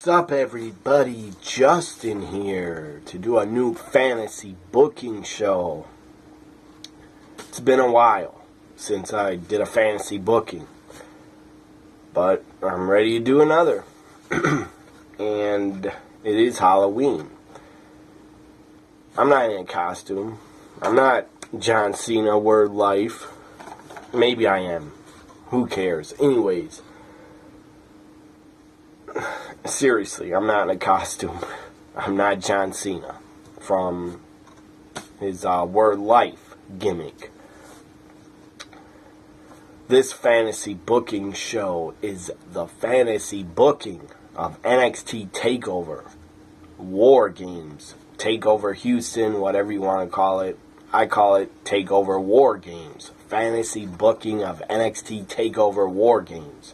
What's up, everybody? Justin here to do a new fantasy booking show. It's been a while since I did a fantasy booking, but I'm ready to do another. And it is Halloween. I'm not in a costume. I'm not John Cena, word life. Maybe I am. Who cares? Anyways. Seriously, I'm not in a costume. I'm not John Cena from his word life gimmick. This fantasy booking show is the fantasy booking of NXT Takeover, WarGames, Takeover Houston, whatever you want to call it. I call it Takeover WarGames. Fantasy booking of NXT Takeover WarGames.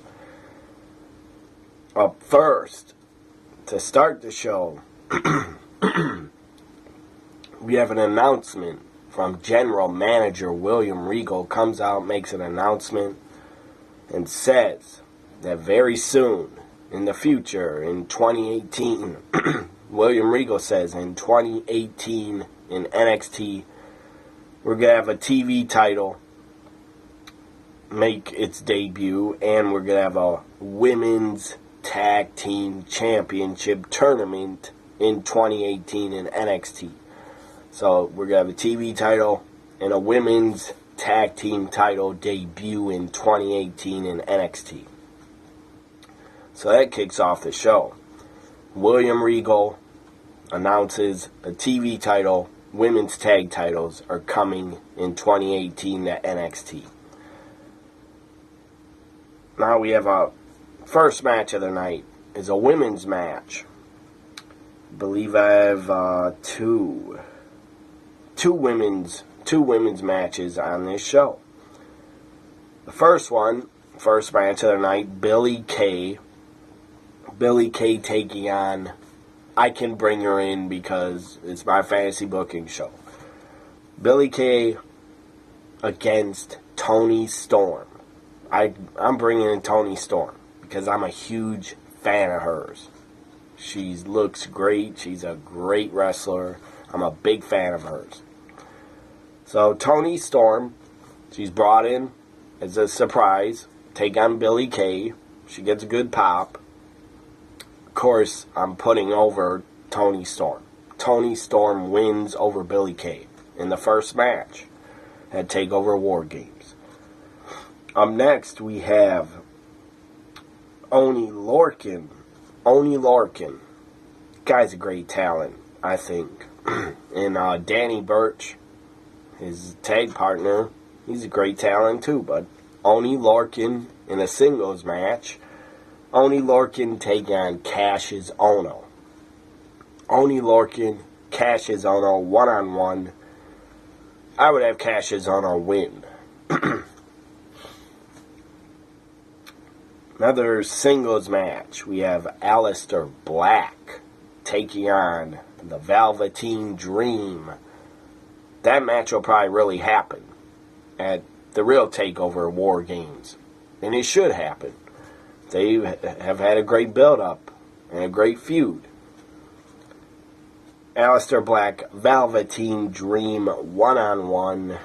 Up first, to start the show, we have an announcement from General Manager William Regal. Comes out, makes an announcement, and says that very soon, in the future, in 2018, William Regal says in 2018 in NXT, we're going to have a TV title make its debut, and we're going to have a women's Tag Team Championship tournament in 2018 in NXT. So we're going to have a TV title and a women's tag team title debut in 2018 in NXT. So that kicks off the show. William Regal announces a TV title, women's tag titles are coming in 2018 to NXT. Now we have a first match of the night is a women's match. I believe I have two women's matches on this show. The first match of the night, Billie Kay taking on, I can bring her in because it's my fantasy booking show. Billie Kay against Toni Storm. I'm bringing in Toni Storm because I'm a huge fan of hers. She looks great. She's a great wrestler. I'm a big fan of hers. So Toni Storm, she's brought in as a surprise, take on Billie Kay. She gets a good pop. Of course, I'm putting over Toni Storm. Toni Storm wins over Billie Kay in the first match at Takeover WarGames. Up next, we have Oney Lorcan. Guy's a great talent, I think. And Danny Burch, his tag partner, he's a great talent too. But Oney Lorcan in a singles match. Oney Lorcan taking on Cassius Ohno. Oney Lorcan, Cassius Ohno, one-on-one. I would have Cassius Ohno win. Another singles match. We have Aleister Black taking on the Velveteen Dream. That match will probably really happen at the real Takeover WarGames. And it should happen. They have had a great build-up and a great feud. Aleister Black, Velveteen Dream, one-on-one.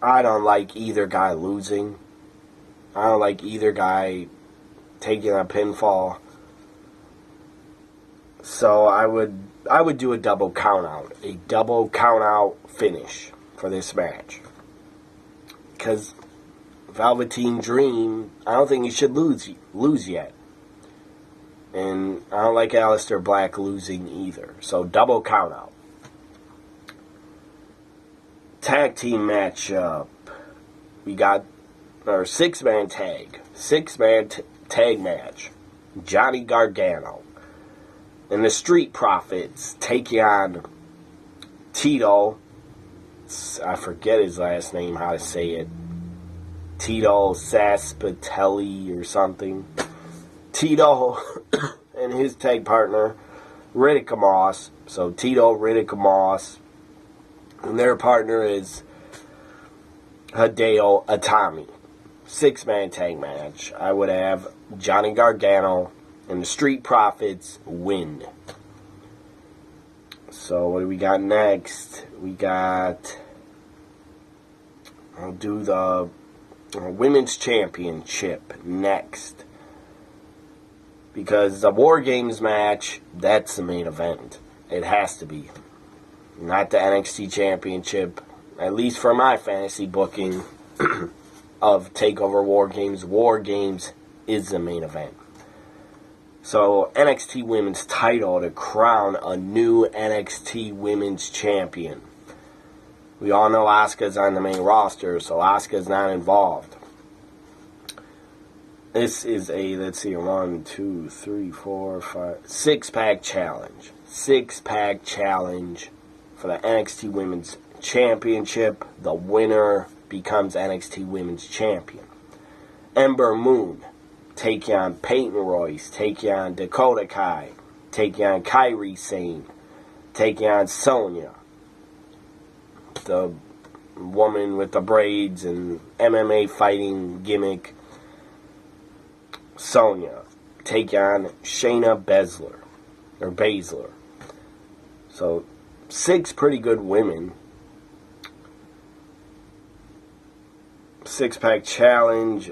I don't like either guy losing. I don't like either guy taking a pinfall. So I would do a double count-out. A double count-out finish for this match. Because Velveteen Dream, I don't think he should lose yet. And I don't like Aleister Black losing either. So double count-out. Tag team matchup. We got our six-man tag match. Johnny Gargano and the Street Profits taking on Tito. I forget his last name, how to say it. Tito Saspatelli or something. Tito and his tag partner, Riddick Moss. So Tito, Riddick Moss. And their partner is Hideo Itami. Six-man tag match. I would have Johnny Gargano and the Street Profits win. So what do we got next? We got, I'll do the Women's Championship next. Because the WarGames match, that's the main event. It has to be. Not the NXT Championship. At least for my fantasy booking of Takeover WarGames. WarGames is the main event. So, NXT Women's title to crown a new NXT Women's Champion. We all know Asuka's on the main roster, so Asuka's not involved. This is a, let's see, 1, 2, 3, 4, 5, 6-pack challenge. 6-pack challenge for the NXT Women's Championship. The winner becomes NXT Women's Champion. Ember Moon taking on Peyton Royce, taking on Dakota Kai, taking on Kairi Sane, taking on Sonya, the woman with the braids and MMA fighting gimmick. Sonya take on Shayna Baszler. So 6 pretty good women. 6-pack challenge.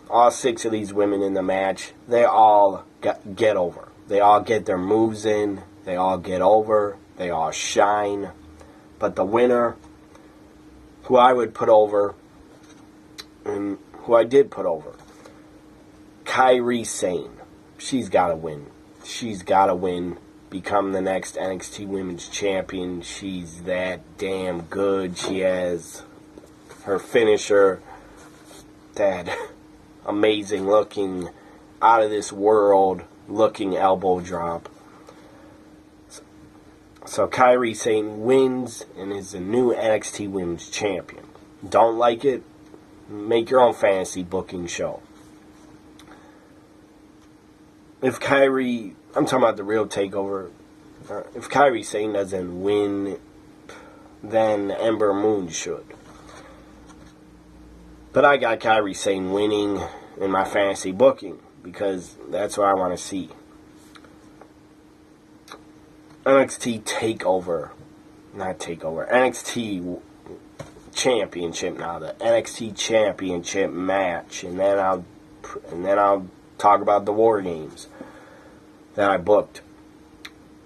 All 6 of these women in the match, they all get over. They all get their moves in. They all get over. They all shine. But the winner, who I would put over, and who I did put over, Kairi Sane. She's got to win. She's got to win. Become the next NXT Women's Champion. She's that damn good. She has her finisher. That amazing looking, out of this world looking elbow drop. So Kairi Sane wins and is the new NXT Women's Champion. Don't like it? Make your own fantasy booking show. If Kairi, I'm talking about the real Takeover, if Kairi Sane doesn't win, then Ember Moon should. But I got Kairi Sane winning in my fantasy booking because that's what I want to see. NXT Takeover, not Takeover, NXT Championship now, the NXT Championship match, and then I'll talk about the WarGames that I booked.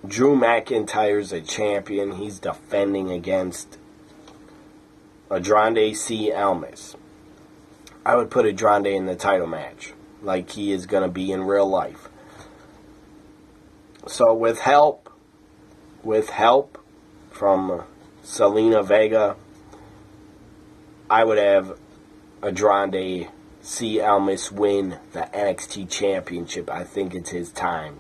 Drew McIntyre's a champion. He's defending against Andrade C. Almas. I would put Andrade in the title match, like he is going to be in real life. So with help from Selena Vega, I would have Andrade C. Almas win the NXT Championship. I think it's his time.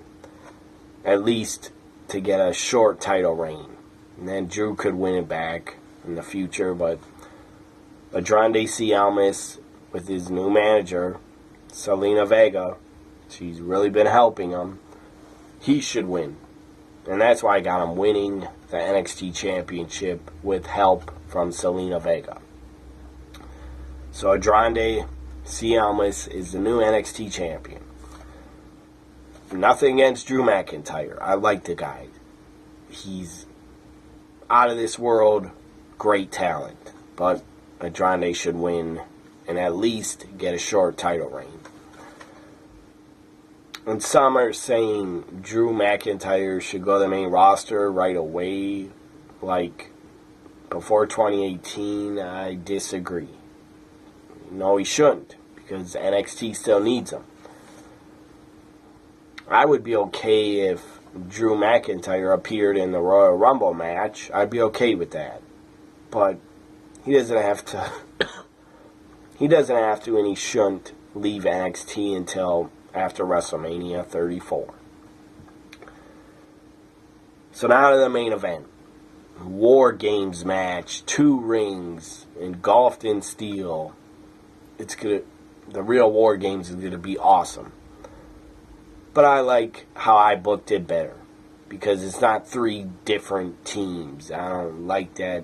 At least to get a short title reign. And then Drew could win it back in the future. But Andrade C. Almas, with his new manager, Selena Vega, she's really been helping him. He should win. And that's why I got him winning the NXT Championship with help from Selena Vega. So Andrade C. Almas is the new NXT Champion. Nothing against Drew McIntyre. I like the guy. He's out of this world, great talent. But Andrade should win and at least get a short title reign. And some are saying Drew McIntyre should go to the main roster right away, like before 2018. I disagree. No, he shouldn't, because NXT still needs him. I would be okay if Drew McIntyre appeared in the Royal Rumble match. I'd be okay with that. But he doesn't have to. He doesn't have to, and he shouldn't leave NXT until after WrestleMania 34. So now to the main event. WarGames match. 2 rings engulfed in steel. The real WarGames is going to be awesome. But I like how I booked it better. Because it's not 3 different teams. I don't like that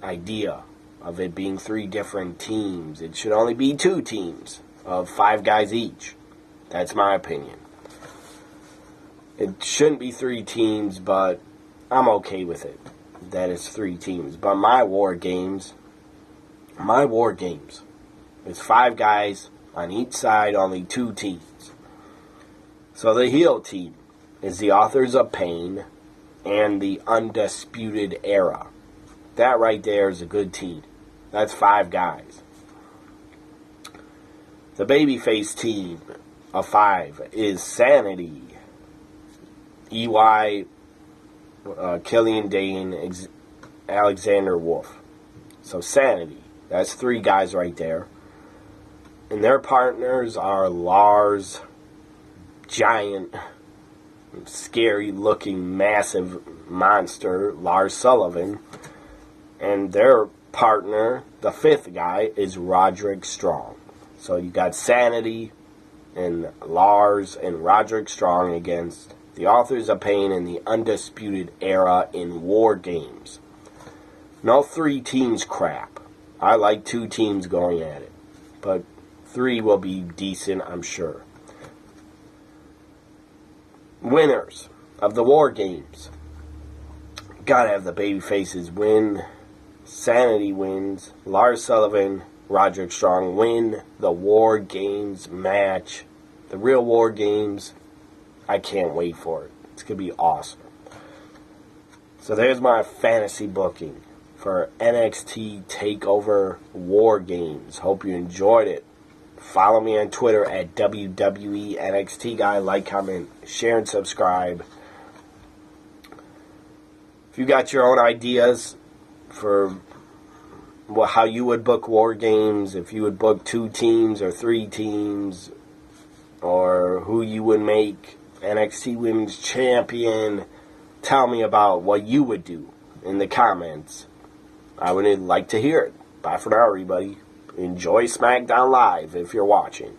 idea of it being 3 different teams. It should only be 2 teams of 5 guys each. That's my opinion. It shouldn't be 3 teams, but I'm okay with it. That it's 3 teams. But my war games is 5 guys on each side, only 2 teams. So the heel team is the Authors of Pain and the Undisputed Era. That right there is a good team. That's 5 guys. The babyface team of 5 is Sanity, EY, Killian Dane, Alexander Wolf. So Sanity, that's 3 guys right there. And their partners are Lars, giant, scary-looking, massive monster, Lars Sullivan. And their partner, the 5th guy, is Roderick Strong. So you got Sanity and Lars and Roderick Strong against the Authors of Pain and the Undisputed Era in War Games. No 3 teams crap. I like 2 teams going at it. But 3 will be decent, I'm sure. Winners of the War Games. Gotta have the baby faces win. Sanity wins. Lars Sullivan, Roderick Strong win the War Games match. The real War Games. I can't wait for it. It's going to be awesome. So there's my fantasy booking for NXT Takeover War Games. Hope you enjoyed it. Follow me on Twitter at WWE NXT Guy. Like, comment, share, and subscribe. If you got your own ideas for how you would book War Games, if you would book 2 teams or 3 teams, or who you would make NXT Women's Champion, tell me about what you would do in the comments. I would like to hear it. Bye for now, everybody. Enjoy SmackDown Live if you're watching.